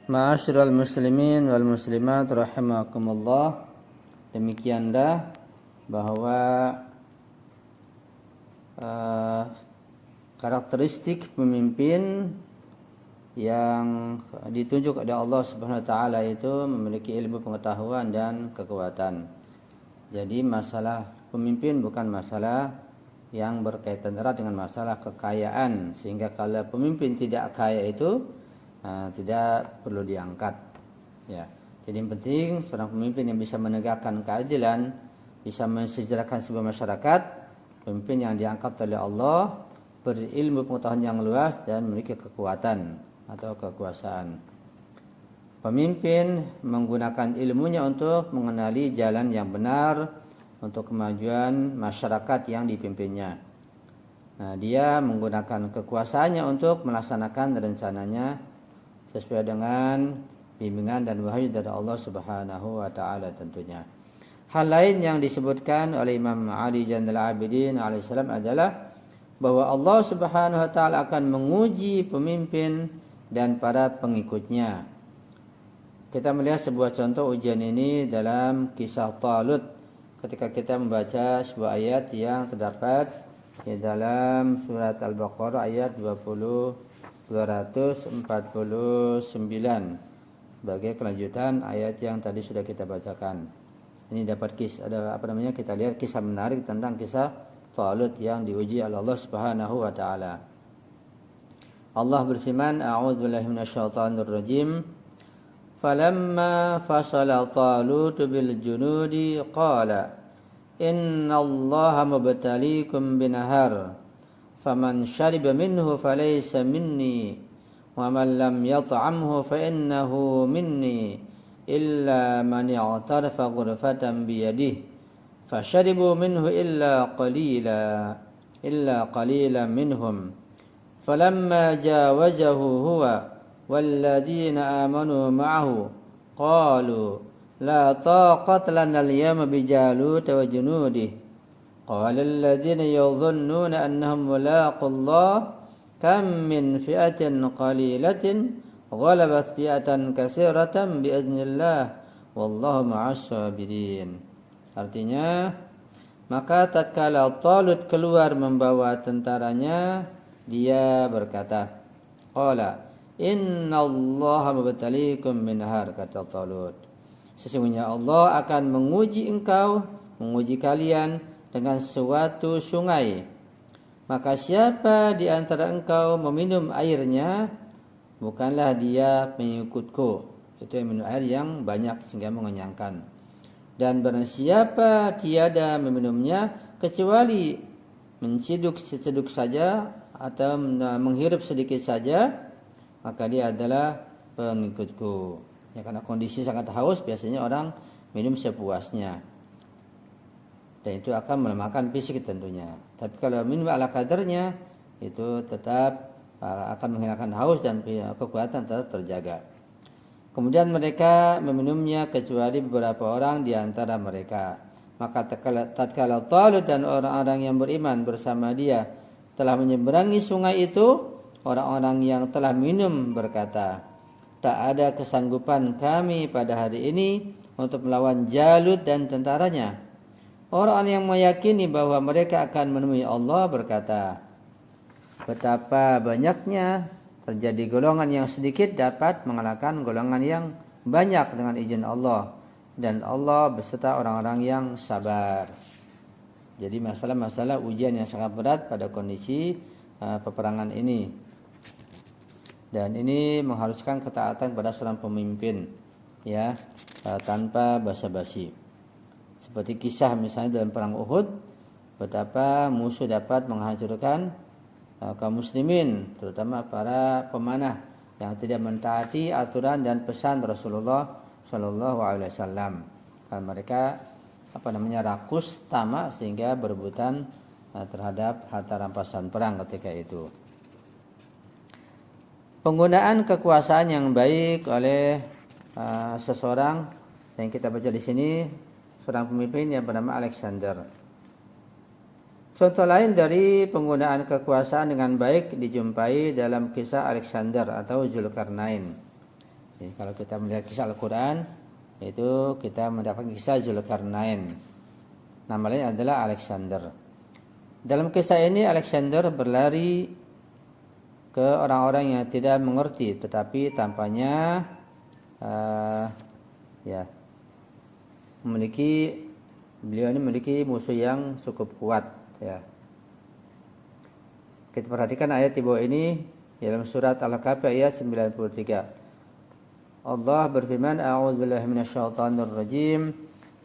Ma'asyiral muslimin wal muslimat rahimakumullah. Demikianlah bahwa karakteristik pemimpin yang ditunjuk oleh Allah Subhanahu wa taala itu memiliki ilmu pengetahuan dan kekuatan. Jadi masalah pemimpin bukan masalah yang berkaitan erat dengan masalah kekayaan, sehingga kalau pemimpin tidak kaya itu tidak perlu diangkat. Ya. Jadi yang penting seorang pemimpin yang bisa menegakkan keadilan, bisa mensejahterakan sebuah masyarakat, pemimpin yang diangkat oleh Allah, berilmu pengetahuan yang luas dan memiliki kekuatan atau kekuasaan. Pemimpin menggunakan ilmunya untuk mengenali jalan yang benar untuk kemajuan masyarakat yang dipimpinnya. Nah, dia menggunakan kekuasaannya untuk melaksanakan rencananya sesuai dengan bimbingan dan wahyu dari Allah Subhanahu wa taala tentunya. Hal lain yang disebutkan oleh Imam Ali Zainal Abidin alaihissalam adalah bahwa Allah Subhanahu wa taala akan menguji pemimpin dan para pengikutnya. Kita melihat sebuah contoh ujian ini dalam kisah Talut ketika kita membaca sebuah ayat yang terdapat di dalam surat Al-Baqarah ayat 249 sebagai kelanjutan ayat yang tadi sudah kita bacakan. Ini dapat kita lihat kisah menarik tentang kisah Talut yang diuji oleh Allah Subhanahu wa taala. Allah berfirman, a'udzubillahi minasyaitonir rajim. Falamma fasala Talut bil junudi qala innallaha mubtaliikum binahar faman syariba minhu falaysa minni wa man lam yat'amhu fa innahu minni illa man i'tarafa ghurfatan bi yadihi fasharibu minhu illa qalilan minhum falamma jawazahu huwa walladzina amanu ma'ahu qalu la taqata lana al-yawma bi Jalut wa junudihi qala alladhina yadhunnuna annahum mulaqullah kam min fi'atin qalilatin ghalabat fi'atan katsiratan bi idznillah wallahu ma'as sabirin. Artinya, maka tatkala Talut keluar membawa tentaranya, dia berkata, qala innallaha mubtaliikum binahar, kata Talut, sesungguhnya Allah akan menguji kalian dengan suatu sungai. Maka siapa di antara engkau meminum airnya, bukanlah dia pengikutku. Itu yang minum air yang banyak sehingga mengenyangkan. Dan barang siapa tiada meminumnya kecuali menciduk seceduk saja atau menghirup sedikit saja, maka dia adalah pengikutku. Ya, karena kondisi sangat haus, biasanya orang minum sepuasnya. Dan itu akan melemahkan fisik tentunya. Tapi kalau minum ala kadarnya, itu tetap akan menghilangkan haus dan kekuatan tetap terjaga. Kemudian mereka meminumnya kecuali beberapa orang di antara mereka. Maka tatkala Talut dan orang-orang yang beriman bersama dia telah menyeberangi sungai itu, orang-orang yang telah minum berkata, tak ada kesanggupan kami pada hari ini untuk melawan Jalut dan tentaranya. Orang yang meyakini bahwa mereka akan menemui Allah berkata, betapa banyaknya terjadi golongan yang sedikit dapat mengalahkan golongan yang banyak dengan izin Allah, dan Allah beserta orang-orang yang sabar. Jadi masalah-masalah ujian yang sangat berat pada kondisi peperangan ini. Dan ini mengharuskan ketaatan pada seorang pemimpin, ya, tanpa basa-basi. Seperti kisah misalnya dalam perang Uhud, betapa musuh dapat menghancurkan kaum muslimin, terutama para pemanah yang tidak mentaati aturan dan pesan Rasulullah Shallallahu Alaihi Wasallam. Karena mereka rakus, tamak, sehingga berebutan terhadap harta rampasan perang ketika itu. Penggunaan kekuasaan yang baik oleh seseorang yang kita baca di sini, seorang pemimpin yang bernama Alexander. Contoh lain dari penggunaan kekuasaan dengan baik dijumpai dalam kisah Alexander atau Zulkarnain. Jadi, kalau kita melihat kisah Al-Quran, itu kita mendapatkan kisah Zulkarnain. Nama lain adalah Alexander. Dalam kisah ini Alexander berlari ke orang-orang yang tidak mengerti, tetapi tampaknya beliau ini memiliki musuh yang cukup kuat. Ya. Kita perhatikan ayat di bawah ini dalam surat Al-Kahfi ayat 93. Allah berfirman, A'udzubillahi minasyaitonir rajim,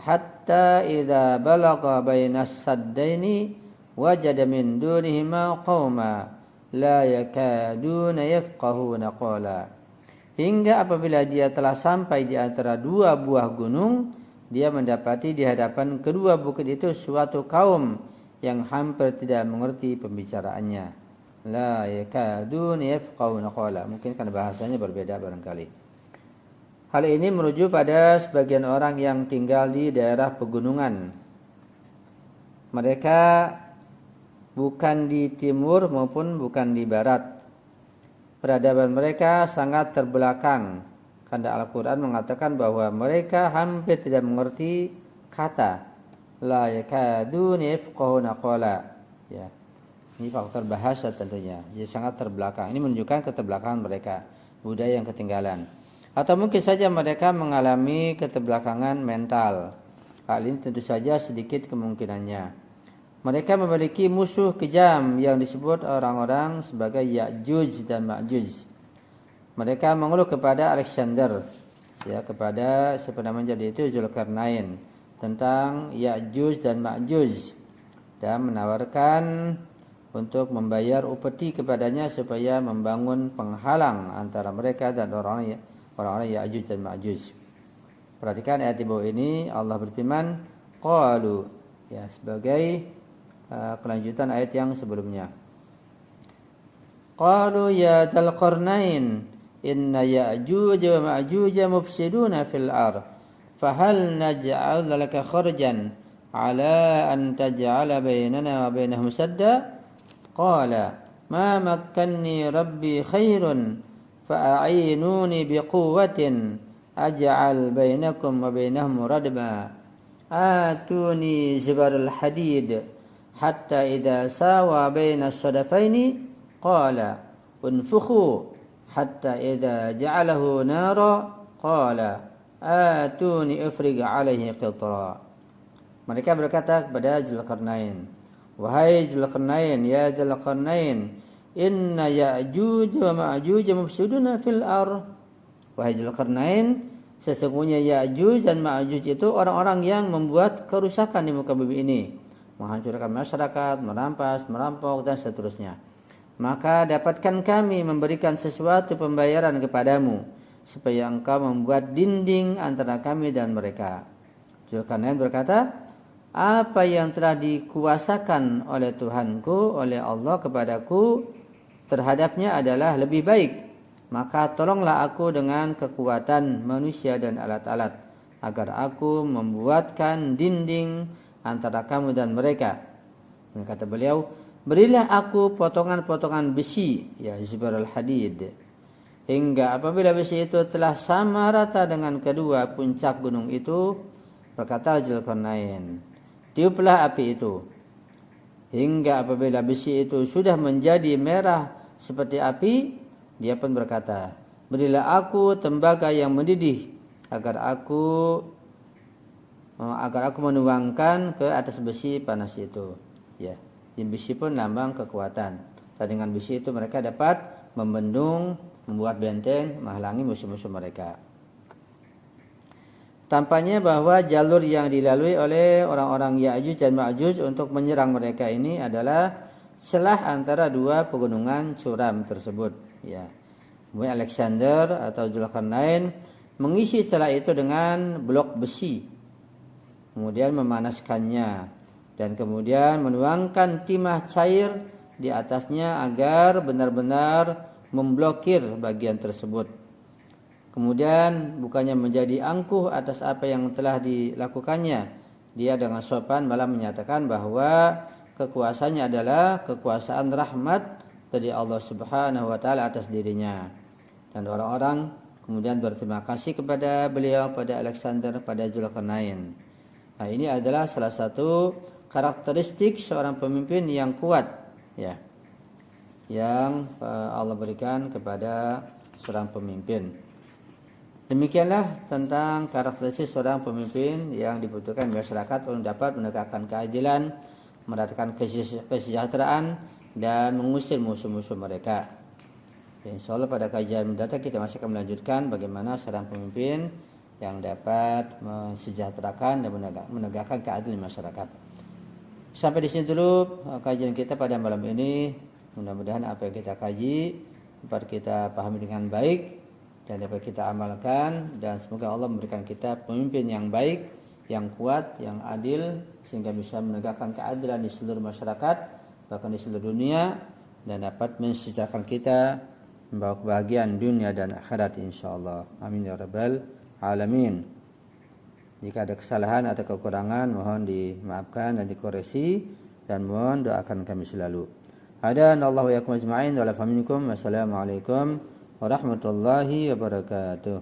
hatta idza balagha bainas saddaini wajada min dunihima qauma la yakaduna yafqahuna qala. Hingga apabila dia telah sampai di antara dua buah gunung, dia mendapati di hadapan kedua bukit itu suatu kaum yang hampir tidak mengerti pembicaraannya. La yakaduna yafqahuna qala. Mungkin karena bahasanya berbeda barangkali. Hal ini merujuk pada sebagian orang yang tinggal di daerah pegunungan. Mereka bukan di timur maupun bukan di barat. Peradaban mereka sangat terbelakang. Karena Al-Quran mengatakan bahwa mereka hampir tidak mengerti kata. La yakadun yafqahuna qala. Ya. Ini faktor bahasa tentunya. Jadi sangat terbelakang. Ini menunjukkan keterbelakangan mereka. Budaya yang ketinggalan. Atau mungkin saja mereka mengalami keterbelakangan mental. Hal ini tentu saja sedikit kemungkinannya. Mereka memiliki musuh kejam yang disebut orang-orang sebagai Ya'juj dan Ma'juj. Mereka mengeluh kepada Alexander, ya, kepada siapa namanya jadi itu Zulkarnain, tentang Ya'juj dan Ma'juj, dan menawarkan untuk membayar upeti kepadanya supaya membangun penghalang antara mereka dan orang-orang Ya'juj dan Ma'juj. Perhatikan ayat di bawah ini, Allah berfirman, qalu, ya, sebagai kelanjutan ayat yang sebelumnya. Qalu ya dzal qarnain inna Ya'juj wa Ma'juj mufsiduna fil ardh fahal naj'al laka kharjan ala an taj'ala bainana wa bainahum sadda qala ma makkanni rabbi khairun fa'inuni biquwwatin aj'al bainakum wa bainahum radma atuni zibarul hadid hatta idza sawa baina as-sadafaini qala unfukhu hatta idza ja'alahu nara qala atuni ifrig alaihi qitra. Mereka berkata kepada Zulkarnain, wahai Zulkarnain, ya Zulkarnain, inna Ya'juj wa Ma'juj mufsiduna fil ardh. Wahai Zulkarnain, sesungguhnya Ya'juj dan Ma'juj itu orang-orang yang membuat kerusakan di muka bumi ini, menghancurkan masyarakat, merampas, merampok dan seterusnya. Maka dapatkan kami memberikan sesuatu pembayaran kepadamu supaya engkau membuat dinding antara kami dan mereka. Zulkarnain berkata, apa yang telah dikuasakan oleh Tuhanku, oleh Allah kepadaku terhadapnya adalah lebih baik. Maka tolonglah aku dengan kekuatan manusia dan alat-alat agar aku membuatkan dinding antara kamu dan mereka. Dan kata beliau, berilah aku potongan-potongan besi, ya zibarul hadid, hingga apabila besi itu telah sama rata dengan kedua puncak gunung itu, berkata Zulkarnain, tiuplah api itu. Hingga apabila besi itu sudah menjadi merah seperti api, dia pun berkata, berilah aku tembaga yang mendidih agar aku menuangkan ke atas besi panas itu. Ya, besi pun lambang kekuatan. Dan dengan besi itu mereka dapat membendung, membuat benteng, menghalangi musuh-musuh mereka. Tampaknya bahwa jalur yang dilalui oleh orang-orang Ya'juj dan Ma'juj untuk menyerang mereka ini adalah celah antara dua pegunungan curam tersebut. Ya. Kemudian Alexander atau Zulkarnain mengisi celah itu dengan blok besi, kemudian memanaskannya, dan kemudian menuangkan timah cair di atasnya agar benar-benar memblokir bagian tersebut. Kemudian bukannya menjadi angkuh atas apa yang telah dilakukannya, dia dengan sopan malah menyatakan bahwa kekuasaannya adalah kekuasaan rahmat dari Allah Subhanahu wa taala atas dirinya. Dan orang-orang kemudian berterima kasih kepada beliau, pada Alexander, pada Zulkarnain. Nah, ini adalah salah satu karakteristik seorang pemimpin yang kuat, ya, yang Allah berikan kepada seorang pemimpin. Demikianlah tentang karakteristik seorang pemimpin yang dibutuhkan masyarakat untuk dapat menegakkan keadilan, meratakan kesejahteraan, dan mengusir musuh-musuh mereka. Insya Allah pada kajian mendatang kita masih akan melanjutkan bagaimana seorang pemimpin yang dapat mensejahterakan dan menegakkan keadilan masyarakat. Sampai di sini dulu kajian kita pada malam ini. Mudah-mudahan apa yang kita kaji dapat kita pahami dengan baik dan dapat kita amalkan, dan semoga Allah memberikan kita pemimpin yang baik, yang kuat, yang adil, sehingga bisa menegakkan keadilan di seluruh masyarakat, bahkan di seluruh dunia, dan dapat mensejahterakan kita, membawa kebahagiaan dunia dan akhirat insyaallah. Amin ya rabbal alamin. Jika ada kesalahan atau kekurangan mohon dimaafkan dan dikoreksi, dan mohon doakan kami selalu. Hadanallahu wa iyyakum ajma'in wa la faminkum. Wassalamualaikum warahmatullahi wabarakatuh.